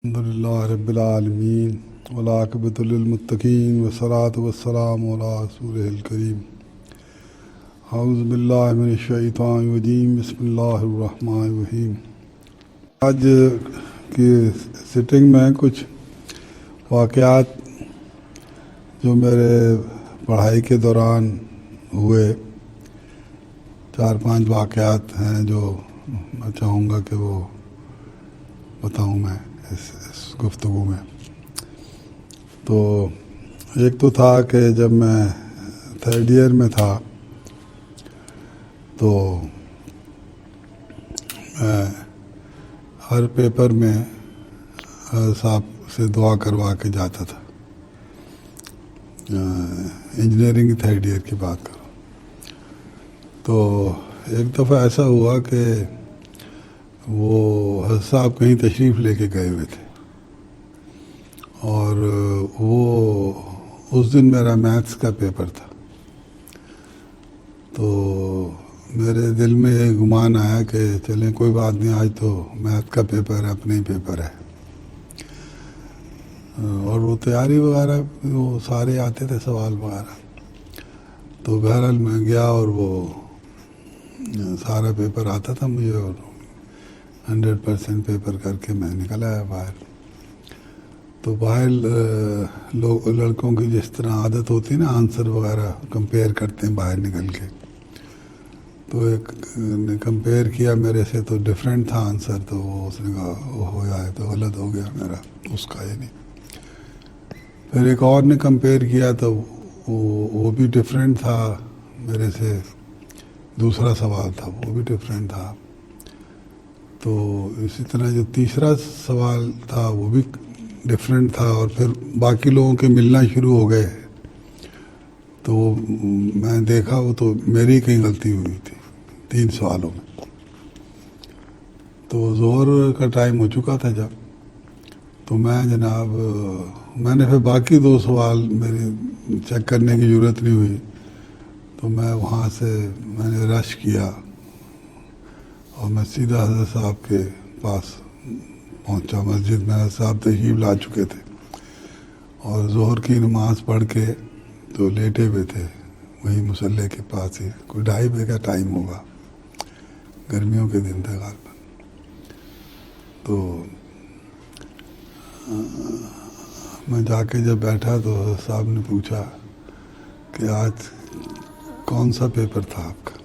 الحمد للہ رب العالمین والعاقبۃ للمتقین والصلاۃ والسلام علی رسولہ الکریم اعوذ باللہ من الشیطان الرجیم بسم اللہ الرحمن الرحیم۔ آج کی سٹنگ میں کچھ واقعات جو میرے پڑھائی کے دوران ہوئے 4-5 واقعات ہیں جو میں چاہوں گا کہ وہ بتاؤں میں اس گفتگو میں۔ تو ایک تو تھا کہ جب میں 3rd ایئر میں تھا تو میں ہر پیپر میں صاحب سے دعا کروا کے جاتا تھا۔ انجینئرنگ 3rd ایئر کی بات کروں تو ایک دفعہ ایسا ہوا کہ وہ حضرت صاحب کہیں تشریف لے کے گئے ہوئے تھے اور وہ اس دن میرا میتھس کا پیپر تھا۔ تو میرے دل میں یہ گمان آیا کہ چلیں کوئی بات نہیں، آج تو میتھ کا پیپر ہے، اپنا ہی پیپر ہے۔ اور وہ تیاری وغیرہ وہ سارے آتے تھے سوال وغیرہ، تو بہرحال میں گیا اور وہ سارا پیپر آتا تھا مجھے اور 100% پیپر کر کے میں نکل آیا باہر۔ تو باہر لڑکوں کی جس طرح عادت ہوتی ہے نا، آنسر وغیرہ کمپیئر کرتے ہیں باہر نکل کے، تو ایک نے کمپیئر کیا میرے سے تو ڈفرینٹ تھا آنسر، تو اس نے کہا ہو جائے تو غلط ہو گیا میرا، اس کا یہ نہیں۔ پھر ایک اور نے کمپیئر کیا تو وہ بھی ڈفرینٹ تھا میرے سے، دوسرا سوال تھا وہ بھی ڈفرینٹ تھا۔ تو اسی طرح جو تیسرا سوال تھا وہ بھی ڈفرینٹ تھا، اور پھر باقی لوگوں کے ملنا شروع ہو گئے تو میں دیکھا وہ تو میری کہیں غلطی ہوئی تھی 3 سوالوں میں۔ تو ظہر کا ٹائم ہو چکا تھا جب، تو میں جناب میں نے پھر باقی 2 سوال میری چیک کرنے کی ضرورت نہیں ہوئی، تو میں وہاں سے میں نے رش کیا اور میں سیدھا حضرت صاحب کے پاس پہنچا مسجد میں۔ حضرت صاحب تشریف لا چکے تھے اور ظہر کی نماز پڑھ کے تو لیٹے ہوئے تھے وہی مصلی کے پاس ہی، کوئی 2:30 بجے کا ٹائم ہوگا، گرمیوں کے دن تھے غالباً۔ تو میں جا کے جب بیٹھا تو حضرت صاحب نے پوچھا کہ آج کون سا پیپر تھا آپ کا؟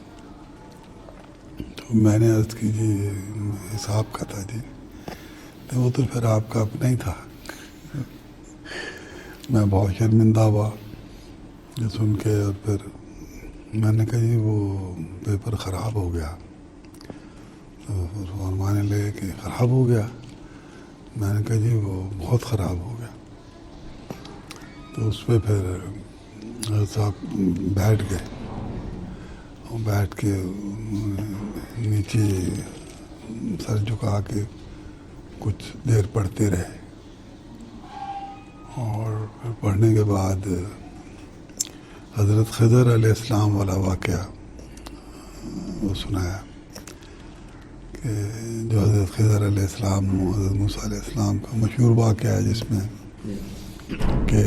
تو میں نے عرض کی جی حساب کا تھا جی۔ تو وہ تو پھر آپ کا اپنا ہی تھا۔ میں بہت شرمندہ ہوا یہ سن کے، اور پھر میں نے کہا جی وہ پیپر خراب ہو گیا۔ تو فرمانے لگے کہ خراب ہو گیا؟ میں نے کہا جی وہ بہت خراب ہو گیا۔ تو اس پہ پھر صاحب بیٹھ گئے اور بیٹھ کے نیچے سر جھکا کے کچھ دیر پڑھتے رہے، اور پھر پڑھنے کے بعد حضرت خضر علیہ السلام والا واقعہ وہ سنایا کہ جو حضرت خضر علیہ السلام حضرت موسیٰ علیہ السلام کا مشہور واقعہ ہے، جس میں کہ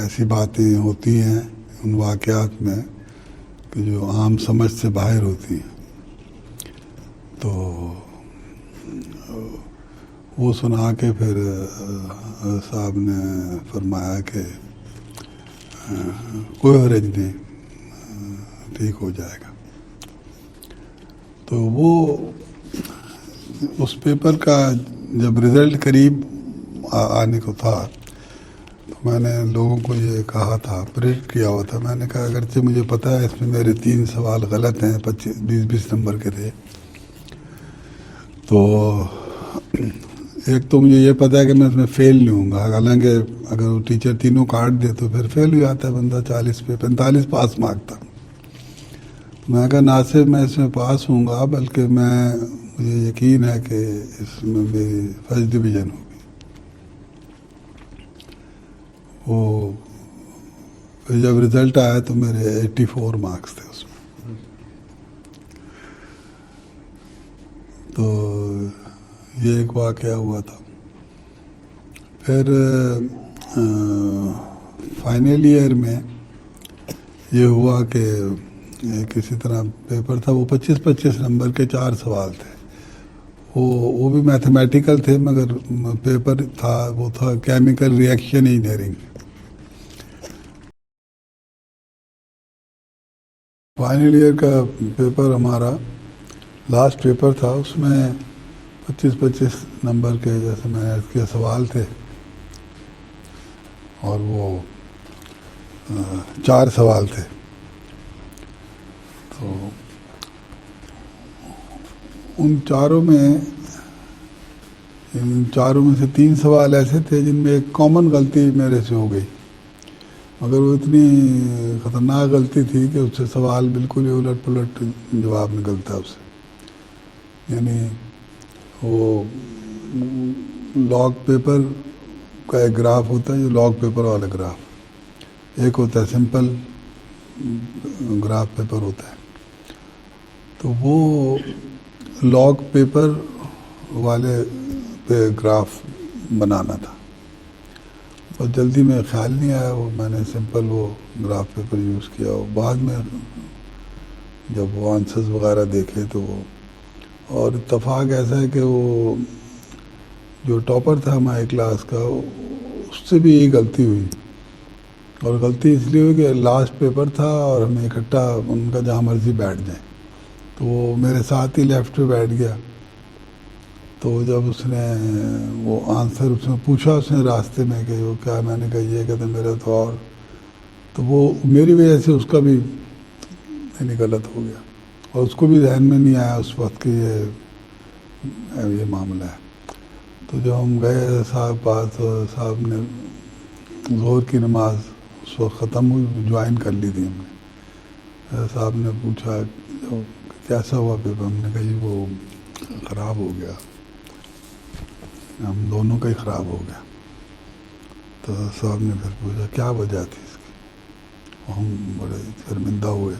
ایسی باتیں ہوتی ہیں ان واقعات میں کہ جو عام سمجھ سے باہر ہوتی ہیں۔ تو وہ سنا کے پھر صاحب نے فرمایا کہ کوئی حرج نہیں، ٹھیک ہو جائے گا۔ تو وہ اس پیپر کا جب رزلٹ قریب آنے کو تھا تو میں نے لوگوں کو یہ کہا تھا، پریڈکٹ کیا ہوا تھا، میں نے کہا اگرچہ مجھے پتہ ہے اس میں میرے 3 سوال غلط ہیں، 20 نمبر کے تھے، تو ایک تو مجھے یہ پتہ ہے کہ میں اس میں فیل نہیں ہوں گا، حالانکہ اگر وہ ٹیچر تینوں کاٹ دے تو پھر فیل ہو جاتا ہے بندہ، 40 پہ 45 پاس مارک تھا۔ میں نے کہا نہ صرف میں اس میں پاس ہوں گا بلکہ مجھے یقین ہے کہ اس میں میری 1st ڈویژن ہوگی۔ وہ پھر جب رزلٹ آیا تو میرے 84 مارکس تھے اس میں۔ تو یہ ایک واقعہ ہوا تھا. پھر فائنل ایئر میں یہ ہوا کہ کسی طرح پیپر تھا، وہ 25 نمبر کے 4 سوال تھے. وہ بھی میتھمیٹیکل تھے، مگر پیپر تھا وہ تھا chemical reaction engineering. Final year کا پیپر ہمارا لاسٹ پیپر تھا. اس میں 25 نمبر کے جیسے میں نے کے سوال تھے، اور وہ 4 سوال تھے. تو ان چاروں میں سے 3 سوال ایسے تھے جن میں ایک کامن غلطی میرے سے ہو گئی، مگر وہ اتنی خطرناک غلطی تھی کہ اس سے سوال بالکل ہی الٹ پلٹ جواب نکلتا اس سے. یعنی وہ لاگ پیپر کا ایک گراف ہوتا ہے، جو لاگ پیپر والا گراف. ایک ہوتا ہے سمپل گراف پیپر ہوتا ہے. تو وہ لاگ پیپر والے پہ گراف بنانا تھا، اور جلدی میں خیال نہیں آیا. وہ میں نے سمپل وہ گراف پیپر یوز کیا. اور بعد میں جب وہ آنسرز وغیرہ دیکھے تو وہ، اور اتفاق ایسا ہے کہ وہ جو ٹاپر تھا ہماری کلاس کا، اس سے بھی یہی غلطی ہوئی. اور غلطی اس لیے ہوئی کہ لاسٹ پیپر تھا اور ہمیں اکٹھا ان کا جہاں مرضی بیٹھ جائیں. تو وہ میرے ساتھ ہی لیفٹ پہ بیٹھ گیا. تو جب اس نے وہ آنسر اس نے پوچھا اس نے راستے میں کہ وہ کیا، میں نے کہا یہ کہتے میرا تو، اور تو وہ میری وجہ سے اس کا بھی یعنی غلط ہو گیا. اور اس کو بھی ذہن میں نہیں آیا اس وقت کہ یہ معاملہ ہے. تو جب ہم گئے صاحب پاس، صاحب نے ظہر کی نماز اس وقت ختم ہوئی، جوائن کر لی تھی ہم نے. صاحب نے پوچھا کیسا ہوا پیپر؟ ہم نے کہا جی وہ خراب ہو گیا، ہم دونوں کا ہی خراب ہو گیا. تو صاحب نے پھر پوچھا کیا وجہ تھی اس کی؟ ہم بڑے شرمندہ ہوئے،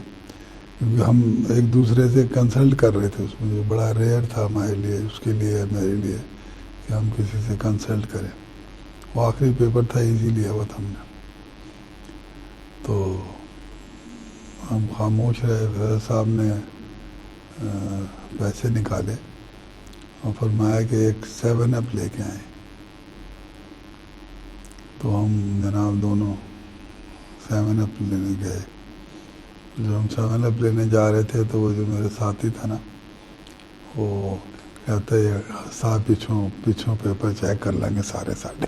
کیونکہ ہم ایک دوسرے سے کنسلٹ کر رہے تھے. اس میں جو بڑا ریئر تھا ہمارے لیے، اس کے لیے میرے لیے، کہ ہم کسی سے کنسلٹ کریں. وہ آخری پیپر تھا، ایزی لیا ہوا تھا ہم نے. تو ہم خاموش رہے. پھر صاحب نے پیسے نکالے اور فرمایا کہ ایک 7 اپ لے کے آئیں. تو ہم جناب دونوں 7 اپ لینے گئے. جب ہم 7 اپ لینے جا رہے تھے تو وہ جو میرے ساتھی تھا نا، وہ کہتا ہے صاحب پیچھوں پیپر چیک کر لیں گے سارے ساڑھے.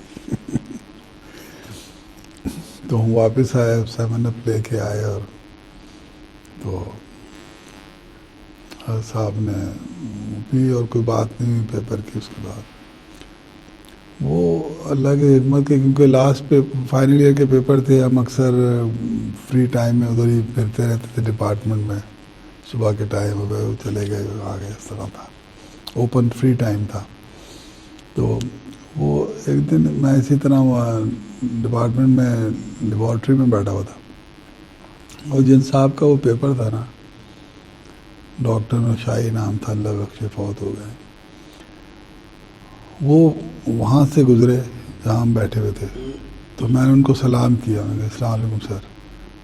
تو ہم واپس آئے، 7 اپ لے کے آئے، اور تو صاحب نے بھی، اور کوئی بات نہیں ہوئی پیپر کی. اس کے بعد وہ اللہ کی حکمت کے، کیونکہ لاسٹ فائنل ایئر کے پیپر تھے، ہم اکثر فری ٹائم میں ادھر ہی پھرتے رہتے تھے ڈپارٹمنٹ میں. صبح کے ٹائم ہو گئے، وہ چلے گئے، آ گئے، اس طرح تھا. اوپن فری ٹائم تھا. تو وہ ایک دن میں اسی طرح ڈپارٹمنٹ میں لیبارٹری میں بیٹھا ہوا تھا، اور جن صاحب کا وہ پیپر تھا نا، ڈاکٹر نشائی نام تھا، اللہ بخشے فوت ہو گئے. وہ وہاں سے گزرے جہاں ہم بیٹھے ہوئے تھے. تو میں نے ان کو سلام کیا، میں نے کہا السلام علیکم سر.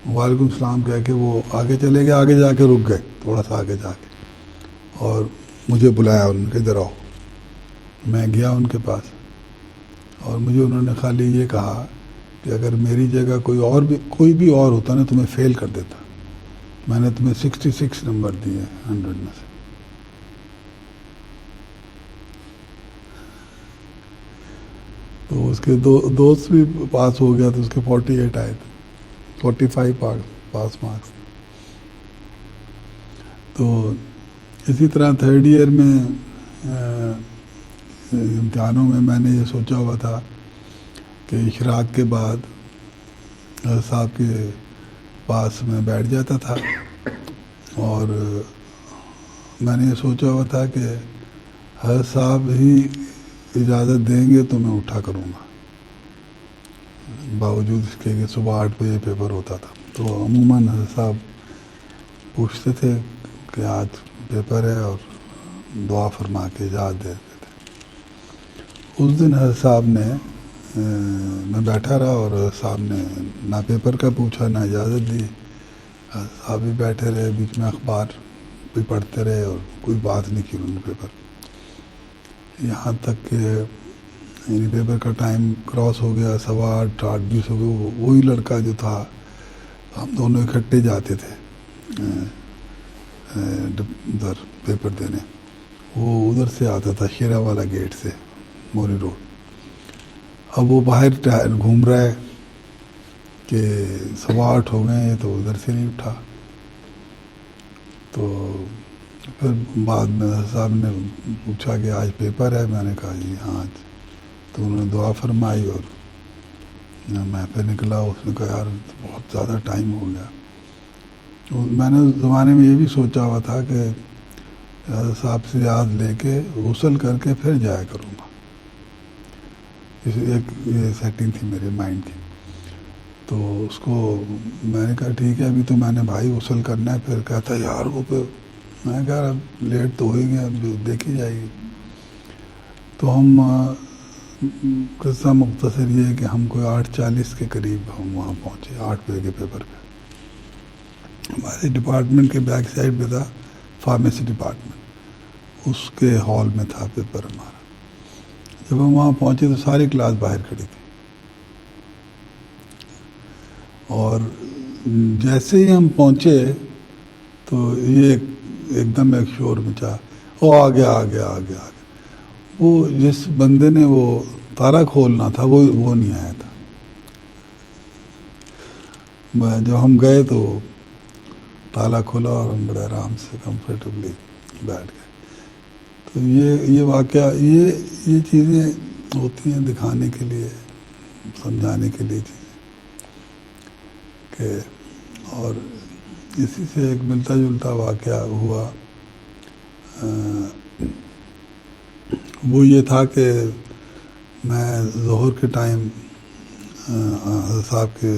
وعلیکم السلام کہہ کے وہ آگے چلے گئے. آگے جا کے رک گئے، تھوڑا سا آگے جا کے، اور مجھے بلایا انہوں نے کہ ادھر آؤ. میں گیا ان کے پاس، اور مجھے انہوں نے خالی یہ کہا کہ اگر میری جگہ کوئی بھی اور ہوتا نا تمہیں فیل کر دیتا. میں نے تمہیں 66 نمبر دیے 100 میں سے. تو اس کے دوست بھی پاس ہو گیا، تو اس کے 48 آئے تھے، 45 پاس مارکس. تو اسی طرح 3rd ایئر میں امتحانوں میں نے یہ سوچا ہوا تھا کہ اشراق کے بعد صاحب کے پاس میں بیٹھ جاتا تھا، اور میں نے یہ سوچا ہوا تھا کہ حضرت صاحب ہی اجازت دیں گے تو میں اٹھا کروں گا، باوجود اس کے کہ صبح 8 بجے پیپر ہوتا تھا. تو عموماً حضرت صاحب پوچھتے تھے کہ آج پیپر ہے، اور دعا فرما کے اجازت دے دیتے تھے. اس دن حضرت صاحب نے میں بیٹھا رہا اور حضرت صاحب نے نہ پیپر کا پوچھا نہ اجازت دی. حضرت صاحب بھی بیٹھے رہے, بیچ میں اخبار بھی پڑھتے رہے اور کوئی بات نہیں کی انہوں نے پیپر. یہاں تک کہ یعنی پیپر کا ٹائم کراس ہو گیا, 8:15 8:20 ہو گئے. وہی لڑکا جو تھا, ہم دونوں اکٹھے جاتے تھے ادھر پیپر دینے, وہ ادھر سے آتا تھا شیرا والا گیٹ سے, موری روڈ. اب وہ باہر گھوم رہا ہے کہ 8:15 ہو گئے ہیں تو ادھر سے نہیں اٹھا. تو پھر بعد میں صاحب نے پوچھا کہ آج پیپر ہے. میں نے کہا جی ہاں آج. تو انہوں نے دعا فرمائی اور میں پھر نکلا. اس نے کہا یار بہت زیادہ ٹائم ہو گیا. میں نے اس زمانے میں یہ بھی سوچا ہوا تھا کہ حضرت صاحب سے یاد لے کے غسل کر کے پھر جایا کروں گا. ایک یہ سیٹنگ تھی میرے مائنڈ کی. تو اس کو میں نے کہا ٹھیک ہے ابھی تو میں نے بھائی غسل کرنا ہے. پھر کہتا یار وہ پہ میں نے کہا اب لیٹ تو ہو ہی گیا, اب دیکھی جائے گی. تو ہم قصہ مختصر یہ ہے کہ ہم کوئی 8:40 کے قریب ہم وہاں پہنچے. 8 بجے کے پیپر پہ. ہمارے ڈپارٹمنٹ کے بیک سائڈ پہ تھا فارمیسی ڈپارٹمنٹ, اس کے ہال میں تھا پیپر ہمارا. جب ہم وہاں پہنچے تو ساری کلاس باہر کھڑی تھی, اور جیسے ہی ہم پہنچے تو یہ ایک دم ایک شور مچا, او آ گیا آ گیا آ گیا آ گیا. وہ جس بندے نے وہ تالا کھولنا تھا وہ نہیں آیا تھا. جب ہم گئے تو تالا کھولا اور ہم بڑے آرام سے کمفرٹیبلی بیٹھ گئے. تو یہ واقعہ یہ چیزیں ہوتی ہیں دکھانے کے لیے, سمجھانے کے لیے چیزیں کہ. اور اسی سے ایک ملتا جلتا واقعہ ہوا. وہ یہ تھا کہ میں ظہر کے ٹائم حضرت صاحب کے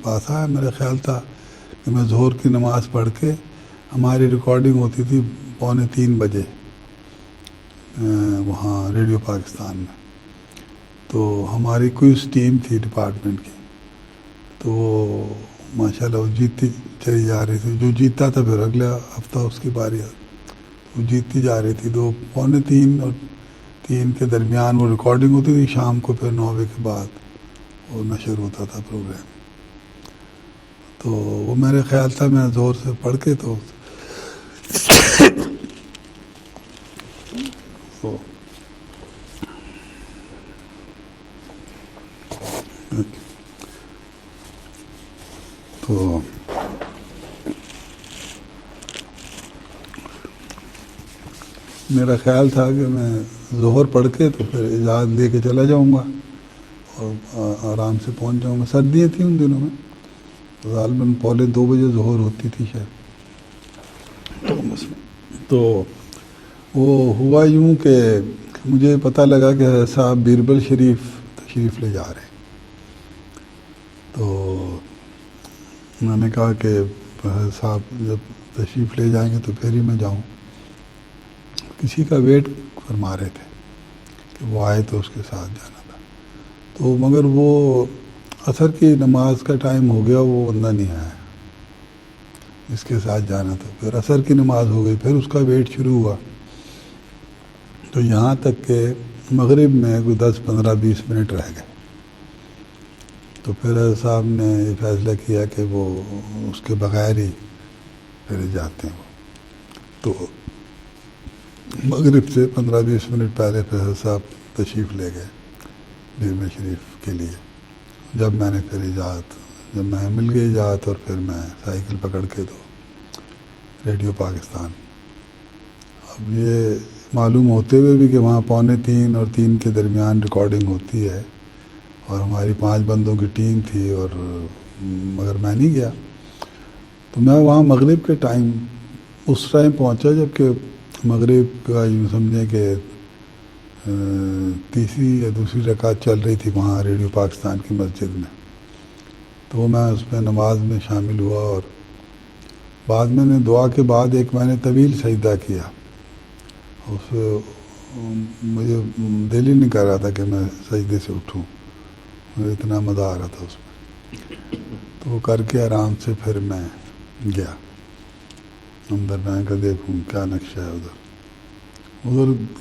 پاس آیا. میرا خیال تھا کہ میں ظہر کی نماز پڑھ کے, ہماری ریکارڈنگ ہوتی تھی 2:45 بجے وہاں ریڈیو پاکستان میں. تو ہماری کوئز ٹیم تھی ڈپارٹمنٹ کی, تو وہ ماشاءاللہ وہ جیتتی چلی جا رہی تھی. جو جیتتا تھا پھر اگلا ہفتہ اس کی باری آتی, وہ جیتتی جا رہی تھی. 2:45 اور 3 کے درمیان وہ ریکارڈنگ ہوتی تھی. شام کو پھر 9 بجے کے بعد وہ نشر ہوتا تھا پروگرام. تو وہ میرے خیال تھا میں زور سے پڑھ کے تو میرا خیال تھا کہ میں ظہر پڑھ کے تو پھر اجازت لے کے چلا جاؤں گا اور آرام سے پہنچ جاؤں گا. سردیاں تھیں ان دنوں میں, غالباً 2:45 بجے ظہر ہوتی تھی شاید. تو وہ ہوا یوں کہ مجھے پتہ لگا کہ صاحب بیربل شریف تشریف لے جا رہے ہیں. تو میں نے کہا کہ صاحب جب تشریف لے جائیں گے تو پھر ہی میں جاؤں. کسی کا ویٹ فرما رہے تھے کہ وہ آئے تو اس کے ساتھ جانا تھا. تو مگر وہ عصر کی نماز کا ٹائم ہو گیا, وہ بندہ نہیں آیا جس کے ساتھ جانا تھا. پھر عصر کی نماز ہو گئی, پھر اس کا ویٹ شروع ہوا. تو یہاں تک کہ مغرب میں کوئی 10 15 20 منٹ رہ گئے. تو پھر صاحب نے یہ فیصلہ کیا کہ وہ اس کے بغیر ہی پھر جاتے ہیں. تو مغرب سے 15 20 منٹ پہلے پھر صاحب تشریف لے گئے بیربل شریف کے لیے. جب میں نے پھر جب میں مل گئی اجازت, اور پھر میں سائیکل پکڑ کے تو ریڈیو پاکستان. اب یہ معلوم ہوتے ہوئے بھی کہ وہاں 2:45 اور 3 کے درمیان ریکارڈنگ ہوتی ہے, اور ہماری 5 بندوں کی ٹیم تھی, اور مگر میں نہیں گیا. تو میں وہاں مغرب کے ٹائم اس ٹائم پہنچا جب کہ مغرب کا یوں سمجھیں کہ تیسری یا دوسری رکعت چل رہی تھی وہاں ریڈیو پاکستان کی مسجد میں. تو میں اس میں نماز میں شامل ہوا, اور بعد میں نے دعا کے بعد ایک میں نے طویل سجدہ کیا. اس مجھے دل ہی نہیں کر رہا تھا کہ میں سجدے سے اٹھوں، مجھے اتنا مزہ آ رہا تھا اس میں. تو وہ کر کے آرام سے پھر میں گیا اندر. میں کہا دیکھوں کیا نقشہ ہے ادھر.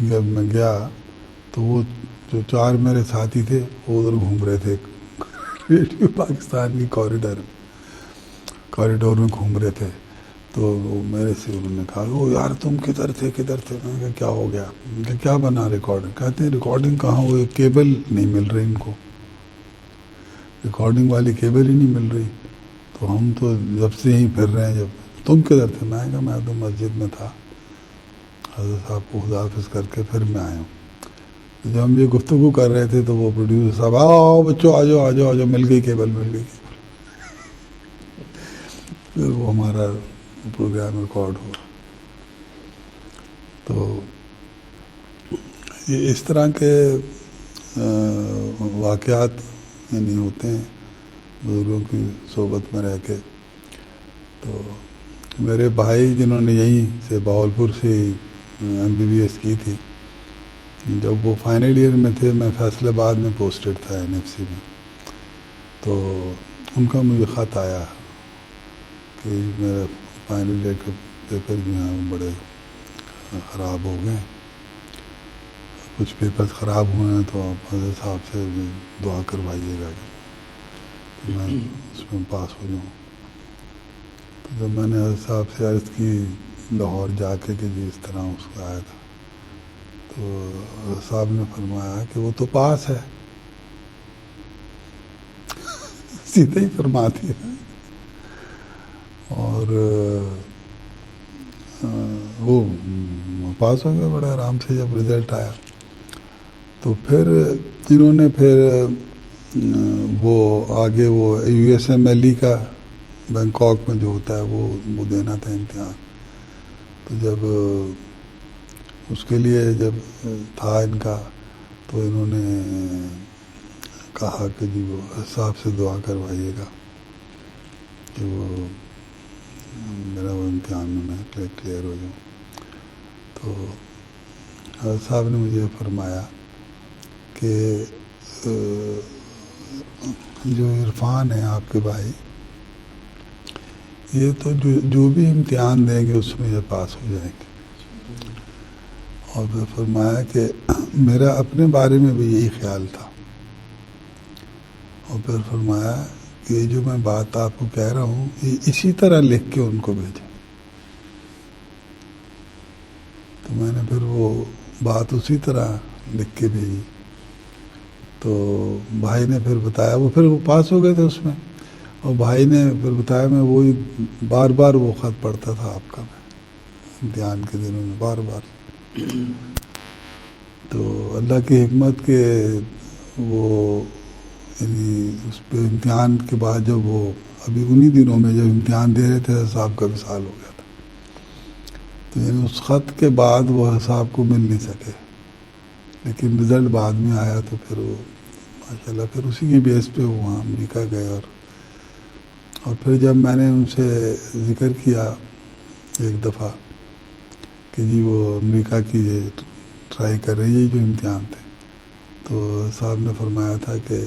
جب میں گیا تو وہ جو 4 میرے ساتھی تھے وہ ادھر گھوم رہے تھے ریڈیو پاکستان کی کوریڈور میں گھوم رہے تھے. تو وہ میرے سے انہوں نے کہا وہ یار تم کدھر تھے؟ میں نے کہا کیا ہو گیا؟ کہ کیا بنا ریکارڈنگ؟ کہتے ہیں ریکارڈنگ کہاں، وہ کیبل نہیں مل رہی ان کو، ریکارڈنگ والی کیبل ہی نہیں مل رہی. تو ہم تو جب سے یہیں پھر رہے ہیں. جب تم کدھر تھے؟ میں کہا میں تو مسجد میں تھا، حضرت صاحب کو خدا حافظ کر کے پھر میں آیا ہوں. جب ہم یہ گفتگو کر رہے تھے تو وہ پروڈیوسر صاحب آؤ بچوں آ جاؤ آ جاؤ آ جاؤ، مل گئی کیبل مل گئی. پھر وہ ہمارا پروگرام ریکارڈ ہوا. تو یہ اس طرح کے واقعات یعنی ہوتے ہیں بزرگوں کی صحبت میں رہ کے. تو میرے بھائی جنہوں نے یہیں سے بہاولپور سے MBBS کی تھی، جب وہ فائنل ایئر میں تھے میں فیصل آباد میں پوسٹڈ تھا NFC میں. تو ان کا مجھے خط آیا کہ میرا فائنل ایئر کے پیپر جو ہیں وہ بڑے خراب ہو گئے، کچھ پیپرز خراب ہوئے ہیں تو آپ حضرت صاحب سے دعا کروائیے گا کہ میں اس میں پاس ہو جاؤں. تو جب میں نے حضرت صاحب سے عرض کی لاہور جا کے کہ جی اس طرح اس کا آیا تھا، تو حضرت صاحب نے فرمایا کہ وہ تو پاس ہے. سیدھے ہی فرما دیا. اور وہ پاس ہو گیا بڑے آرام سے. جب رزلٹ آیا تو پھر انہوں نے پھر وہ آگے وہ USMLE کا بینکاک میں جو ہوتا ہے وہ دینا تھا امتحان. تو جب اس کے لیے جب تھا ان کا تو انہوں نے کہا کہ جی وہ صاحب سے دعا کروائیے گا کہ وہ میرا وہ امتحان میں کلیئر ہو جاؤں. تو حضرت صاحب نے مجھے فرمایا کہ جو عرفان ہے آپ کے بھائی، یہ تو جو بھی امتحان دیں گے اس میں یہ پاس ہو جائیں گے. اور پھر فرمایا کہ میرا اپنے بارے میں بھی یہی خیال تھا. اور پھر فرمایا کہ یہ جو میں بات آپ کو کہہ رہا ہوں یہ اسی طرح لکھ کے ان کو بھیجیں. تو میں نے پھر وہ بات اسی طرح لکھ کے بھیجی. تو بھائی نے پھر بتایا، وہ پھر وہ پاس ہو گئے تھے اس میں. اور بھائی نے پھر بتایا میں وہی بار بار وہ خط پڑھتا تھا آپ کا، میں امتحان کے دنوں میں بار بار. تو اللہ کی حکمت کہ وہ یعنی اس پہ امتحان کے بعد جب وہ ابھی انہی دنوں میں جب امتحان دے رہے تھے صاحب کا وصال ہو گیا تھا. تو یعنی اس خط کے بعد وہ صاحب کو مل نہیں سکے، لیکن رزلٹ بعد میں آیا. تو پھر وہ ماشاءاللہ پھر اسی کی بیس پہ وہاں امریکہ گئے. اور پھر جب میں نے ان سے ذکر کیا ایک دفعہ کہ جی وہ امریکہ کی ٹرائی کر رہی ہے جو امتحان تھے، تو صاحب نے فرمایا تھا کہ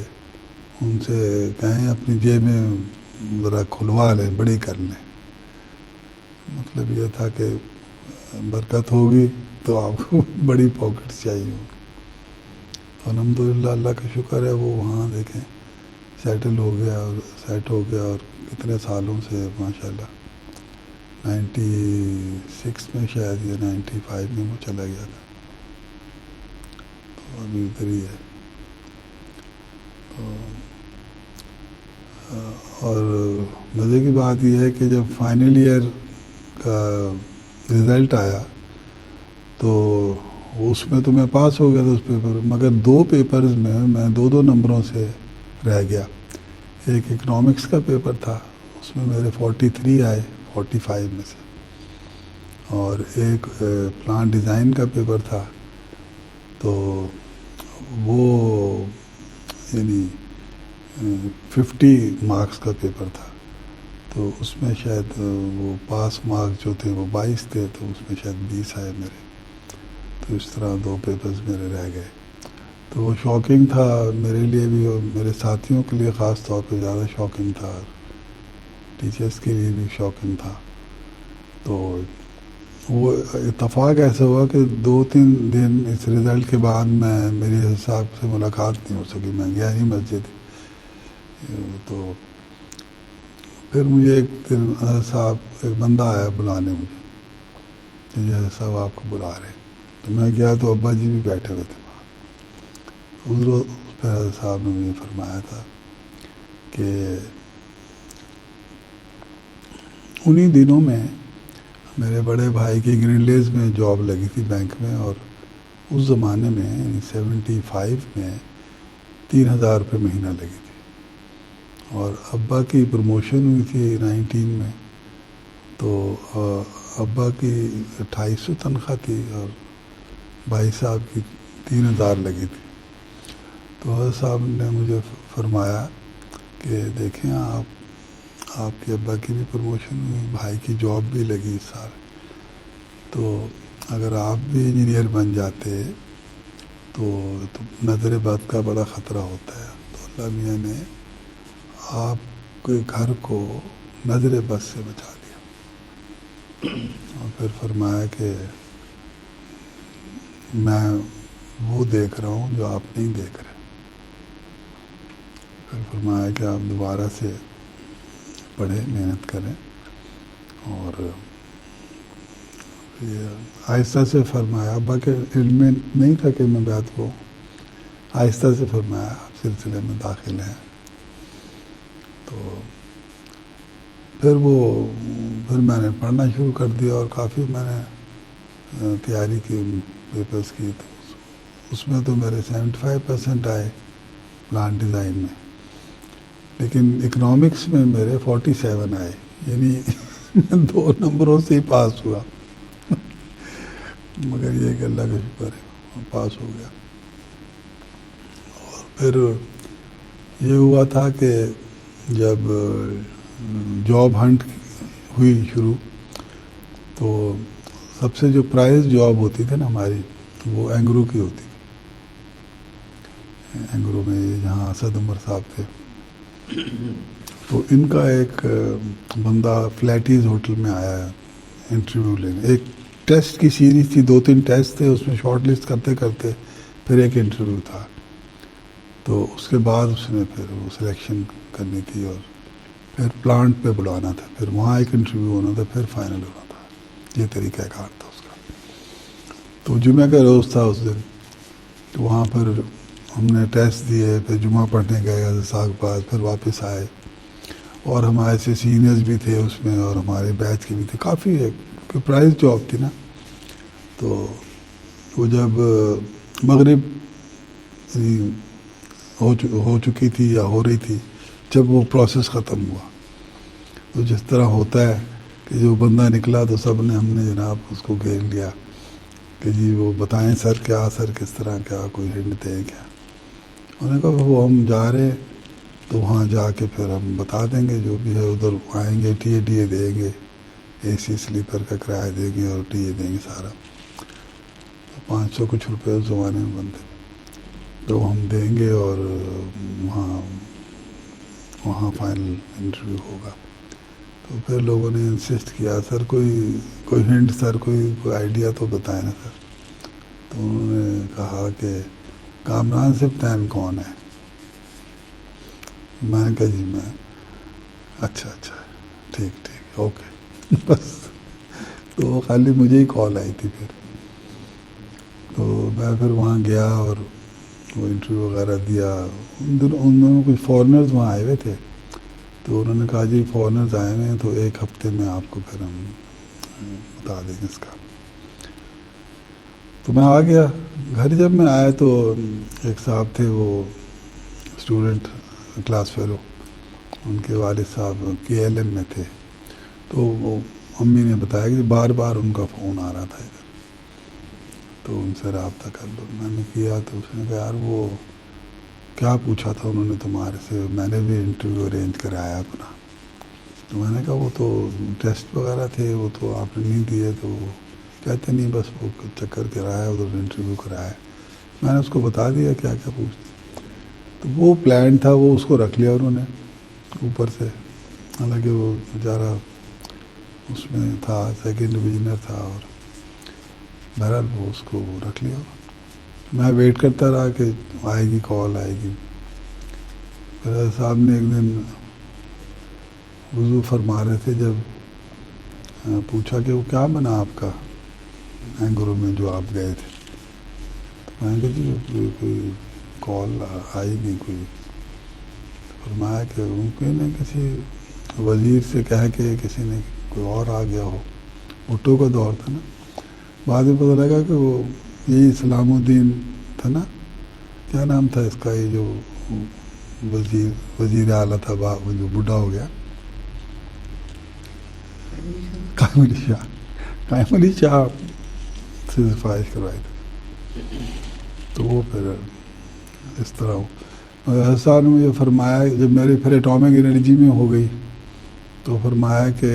ان سے کہیں اپنی جیب میں ذرا کھلوا لیں، بڑی کر لیں. مطلب یہ تھا کہ برکت ہوگی تو آپ کو بڑی پاکٹس چاہیے ہوگی. الحمدللہ اللہ کا شکر ہے وہ وہاں دیکھیں سیٹل ہو گیا اور سیٹ ہو گیا. اور کتنے سالوں سے ماشاءاللہ 96 میں شاید یا 95 میں وہ چلا گیا تھا. تو ابھی ادھر ہی ہے. اور مزے کی بات یہ ہے کہ جب فائنل ایئر کا رزلٹ آیا تو اس میں تو میں پاس ہو گیا تھا اس پیپر، مگر 2 پیپرز میں 2 نمبروں سے رہ گیا. ایک اکنامکس کا پیپر تھا، اس میں میرے 43 آئے 45 میں سے. اور ایک پلان ڈیزائن کا پیپر تھا تو وہ یعنی 50 مارکس کا پیپر تھا. تو اس میں شاید وہ پاس مارکس جو تھے وہ 22 تھے، تو اس میں شاید 20 آئے میرے. تو تو اس طرح 2 پیپرز میرے رہ گئے. تو وہ شاکنگ تھا میرے لیے بھی اور میرے ساتھیوں کے لیے خاص طور پہ زیادہ شاکنگ تھا, ٹیچرس کے لیے بھی شاکنگ تھا. تو وہ اتفاق ایسا ہوا کہ 2-3 دن اس رزلٹ کے بعد میری حساب سے ملاقات نہیں ہو سکی, میں گیا نہیں مسجد. تو پھر مجھے ایک دن صاحب ایک بندہ آیا بلانے مجھے کہ جیسے صاحب آپ کو بلا رہے ہیں. تو میں گیا تو ابا جی بھی بیٹھے ہوئے تھے وہاں. اس روز پھر حضرت صاحب نے مجھے فرمایا تھا کہ انہی دنوں میں میرے بڑے بھائی کی گرینلیز میں جاب لگی تھی بینک میں, اور اس زمانے میں یعنی 75 میں 3,000 روپے مہینہ لگی تھی, اور ابا کی پروموشن ہوئی تھی 19 میں. تو ابا کی 2800 تنخواہ تھی اور بھائی صاحب کی 3,000 لگی تھی. تو حضرت صاحب نے مجھے فرمایا کہ دیکھیں آپ کے ابا کی بھی پروموشن ہوئی, بھائی کی جاب بھی لگی اس سال, تو اگر آپ بھی انجینئر بن جاتے تو نظر بد کا بڑا خطرہ ہوتا ہے. تو اللہ میاں نے آپ کے گھر کو نظر بد سے بچا دیا, اور پھر فرمایا کہ میں وہ دیکھ رہا ہوں جو آپ نہیں دیکھ رہے. پھر فرمایا کہ آپ دوبارہ سے پڑھیں, محنت کریں. اور یہ آہستہ سے فرمایا, ابا کے علم میں نہیں تھا کہ میں بیعت کو, آہستہ سے فرمایا آپ سلسلے میں داخل ہیں. تو پھر میں نے پڑھنا شروع کر دیا, اور کافی میں نے تیاری کی, پیپرز کی. تو اس میں تو میرے 75% آئے پلان ڈیزائن میں, لیکن اکنامکس میں میرے 47 آئے, یعنی 2 نمبروں سے ہی پاس ہوا. مگر یہ کہ اللہ کا شکر ہے پاس ہو گیا. اور پھر یہ ہوا تھا کہ جب جاب ہنٹ ہوئی شروع, تو سب سے جو پرائز جاب ہوتی تھی نا ہماری, وہ اینگرو کی ہوتی تھی. اینگرو میں جہاں اسد عمر صاحب تھے, تو ان کا ایک بندہ فلیٹیز ہوٹل میں آیا ہے انٹرویو لینے. ایک ٹیسٹ کی سیریز تھی, 2-3 ٹیسٹ تھے, اس میں شارٹ لسٹ کرتے کرتے پھر ایک انٹرویو تھا. تو اس کے بعد اس نے پھر وہ سلیکشن کرنی تھی, اور پھر پلانٹ پہ بلانا تھا, پھر وہاں ایک انٹرویو ہونا تھا, پھر فائنل ہونا تھا. یہ طریقہ کار تھا اس کا. تو جمعہ کا روز تھا اس دن, تو وہاں پر ہم نے ٹیسٹ دیے, پھر جمعہ پڑھنے گئے حضرت صاحب کے پاس, پھر واپس آئے. اور ہمارے سے سینئرز بھی تھے اس میں, اور ہمارے بیچ کے بھی تھے, کافی ایک پرائز جاب تھی نا. تو وہ جب مغرب ہو چکی تھی یا ہو رہی تھی, جب وہ پروسیس ختم ہوا, تو جس طرح ہوتا ہے کہ جو بندہ نکلا تو سب نے, ہم نے جناب اس کو گھیر لیا کہ جی وہ بتائیں سر کیا, سر کس طرح, کیا کوئی ہنٹ دیں کیا. انہوں نے کہا وہ ہم جا رہے تو وہاں جا کے پھر ہم بتا دیں گے جو بھی ہے, ادھر آئیں گے, ٹی اے دیں گے, اے سی سلیپر کا کرایہ دیں گے, اور ٹی اے دیں گے سارا. 500 کچھ روپے اس زمانے میں بنتے, تو ہم دیں گے, اور وہاں فائنل انٹرویو ہوگا. تو پھر لوگوں نے انسسٹ کیا, سر کوئی ہنٹ, سر کوئی آئیڈیا تو بتائیں نا سر. تو انہوں نے کہا کہ کامران سبطین کون ہے. میں نے کہا جی میں, اچھا ٹھیک اوکے بس. تو خالی مجھے ہی کال آئی تھی پھر. تو میں پھر وہاں گیا اور وہ انٹرویو وغیرہ دیا. ان دنوں کچھ فارنرز وہاں آئے ہوئے تھے, تو انہوں نے کہا جی فارنرز آئے ہوئے ہیں, تو 1 ہفتے میں آپ کو پھر ہم بتا دیں گے اس کا. تو میں آ گیا گھر. جب میں آیا تو ایک صاحب تھے, وہ اسٹوڈنٹ کلاس فیلو, ان کے والد صاحب KLM میں تھے. تو وہ امی نے بتایا کہ بار بار ان کا فون آ رہا تھا ادھر, تو ان سے رابطہ کر لو. میں نے کیا تو اس نے کہا یار وہ کیا پوچھا تھا انہوں نے تمہارے سے. میں نے بھی انٹرویو ارینج کرایا اپنا. تو میں نے کہا وہ تو ٹیسٹ وغیرہ تھے, وہ تو آپ نے نہیں دیے, تو کہتے نہیں بس وہ چکر کرایا ادھر انٹرویو کرایا. میں نے اس کو بتا دیا کیا کیا پوچھتے. تو وہ پلان تھا وہ اس کو رکھ لیا انہوں نے اوپر سے، حالانکہ وہ بیچارہ اس میں تھا سیکنڈ ڈویژنر تھا، اور بہرحال وہ اس کو رکھ لیا. میں ویٹ کرتا رہا کہ آئے گی کال آئے گی. پھر صاحب نے ایک دن وضو فرما رہے تھے، جب پوچھا کہ وہ کیا بنا آپ کا اینگرو میں جو آپ گئے تھے. تو میں نے کہا جی کوئی کال آئی نہیں کوئی. فرمایا کہ ممکن ہے کسی وزیر سے کہہ کے کسی نے کوئی اور آ گیا ہو. بھٹو کا دور تھا نا. بعد میں پتہ لگا کہ وہ یہی سلام الدین تھا نا، کیا نام تھا اس کا، یہ جو وزیر اعلیٰ تھا وہ جو بوڑھا ہو گیا، قائم علی شاہ سے سفارش کروائی تھی. تو وہ پھر اس طرح حسان نے مجھے فرمایا جب میری پھر اٹامک انرجی میں ہو گئی تو فرمایا کہ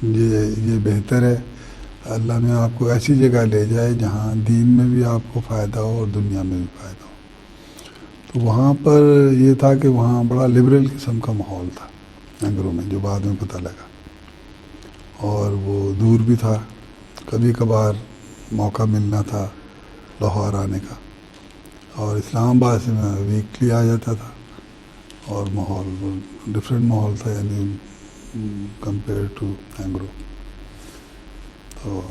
یہ بہتر ہے اللہ میں آپ کو ایسی جگہ لے جائے جہاں دین میں بھی آپ کو فائدہ ہو اور دنیا میں بھی فائدہ ہو. تو وہاں پر یہ تھا کہ وہاں بڑا لبرل قسم کا ماحول تھا اینگرو میں، جو بعد میں پتہ لگا، اور وہ دور بھی تھا. کبھی کبھار موقع ملنا تھا لاہور آنے کا، اور اسلام آباد سے میں ویکلی آ جاتا تھا، اور ماحول ڈفرینٹ ماحول تھا یعنی کمپیئر ٹو اینگرو. تو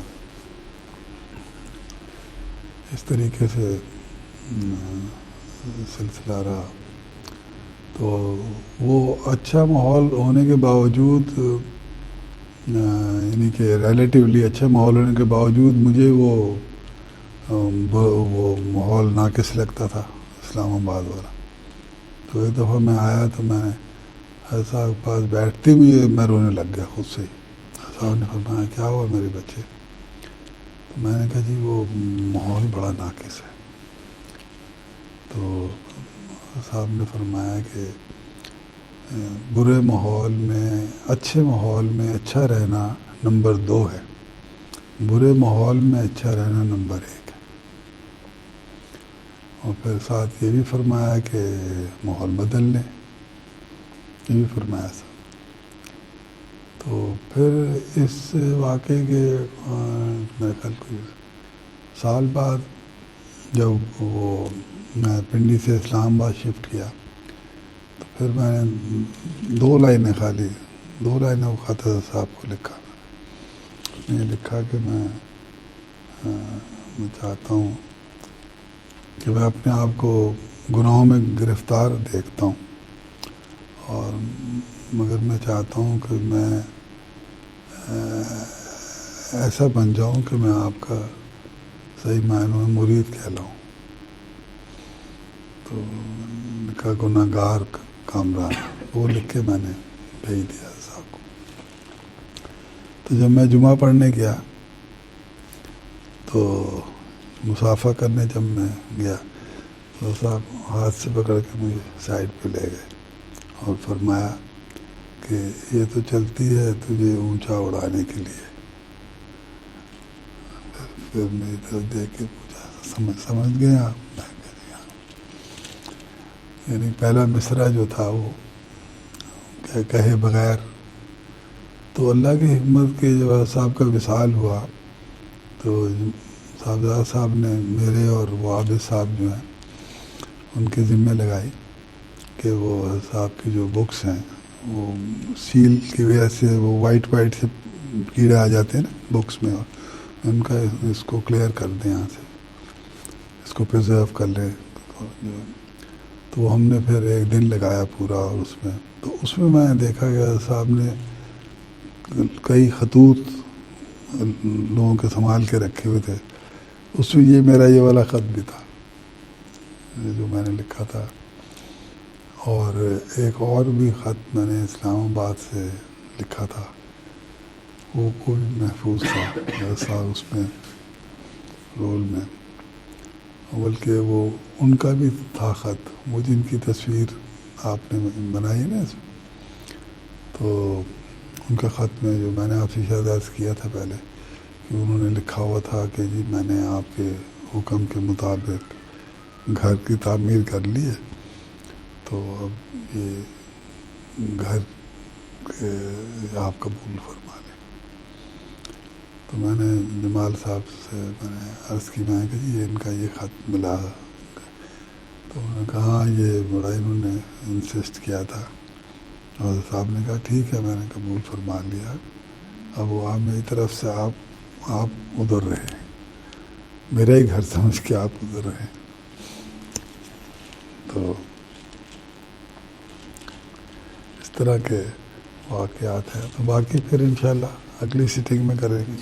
اس طریقے سے سلسلہ رہا. تو وہ اچھا ماحول ہونے کے باوجود یعنی کہ ریلیٹیولی اچھا ماحول ہونے کے باوجود مجھے وہ ماحول ناقص لگتا تھا اسلام آباد والا. تو ایک دفعہ میں آیا تو میں صاحب کے پاس بیٹھتے ہوئے میں رونے لگ گیا خود سے ہی. صاحب نے فرمایا کیا ہوا میرے بچے؟ تو میں نے کہا جی وہ ماحول بڑا ناقص ہے. تو صاحب نے فرمایا کہ برے ماحول میں اچھے ماحول میں اچھا رہنا نمبر 2 ہے، برے ماحول میں اچھا رہنا نمبر 1 ہے. اور پھر ساتھ یہ بھی فرمایا کہ ماحول بدل لیں، یہ بھی فرمایا تھا. تو پھر اس واقعے کے میرے خیال کوئی سال بعد جب وہ میں پنڈی سے اسلام آباد شفٹ کیا تو پھر میں نے 2 لائنیں خالی 2 لائنیں وہ خط صاحب کو لکھا. اس نے لکھا کہ میں چاہتا ہوں کہ میں اپنے آپ کو گناہوں میں گرفتار دیکھتا ہوں، اور مگر میں چاہتا ہوں کہ میں ایسا بن جاؤں کہ میں آپ کا صحیح معنوں میں مرید کہلاؤں. تو لکھا گناہ گار کامران، وہ لکھ کے میں نے بھیج دیا صاحب کو. تو جب میں جمعہ پڑھنے گیا تو مسافہ کرنے جب میں گیا تو صاحب ہاتھ سے پکڑ کے مجھے سائڈ پہ لے گئے اور فرمایا کہ یہ تو چلتی ہے تجھے اونچا اڑانے کے لیے. پھر میری طرف دیکھ کے پوچھا سمجھ گئے آپ؟ یعنی پہلا مصرع جو تھا وہ کہے بغیر. تو اللہ کی حکمت کے جب صاحب کا وصال ہوا تو صاحبزادہ صاحب نے میرے اور وہ عابد صاحب جو ہیں ان کے ذمہ لگائی کہ وہ صاحب کی جو بکس ہیں وہ سیل کی وجہ سے وہ وائٹ سے کیڑے آ جاتے ہیں نا بکس میں، اور ان کا اس کو کلیئر کر دیں یہاں سے، اس کو پرزرو کر لیں. تو ہم نے پھر ایک دن لگایا پورا، اور اس میں میں دیکھا کہ صاحب نے کئی خطوط لوگوں کے سنبھال کے رکھے ہوئے تھے. اس میں یہ والا خط بھی تھا جو میں نے لکھا تھا، اور ایک اور بھی خط میں نے اسلام آباد سے لکھا تھا، وہ کوئی محفوظ تھا صاحب اس میں رول میں. بلکہ وہ ان کا بھی تھا خط، وہ جن کی تصویر آپ نے بنائی ہے نا اس میں، تو ان کا خط میں جو میں نے آپ سے شاید عرض کیا تھا پہلے کہ انہوں نے لکھا ہوا تھا کہ جی میں نے آپ کے حکم کے مطابق گھر کی تعمیر کر لی ہے، تو اب یہ گھر آپ قبول فرما لیں۔ تو میں نے جمال صاحب سے میں نے عرض کی، میں کہ جی ان کا یہ خط ملا، تو انہوں نے کہا ہاں یہ بڑا انہوں نے انسسٹ کیا تھا، اور صاحب نے کہا ٹھیک ہے میں نے قبول فرما لیا، اب وہ آپ میری طرف سے آپ ادھر رہے، میرا ہی گھر سمجھ کے آپ ادھر رہے۔ تو اس طرح کے واقعات ہیں، تو باقی پھر انشاءاللہ اگلی سیٹنگ میں کریں گے۔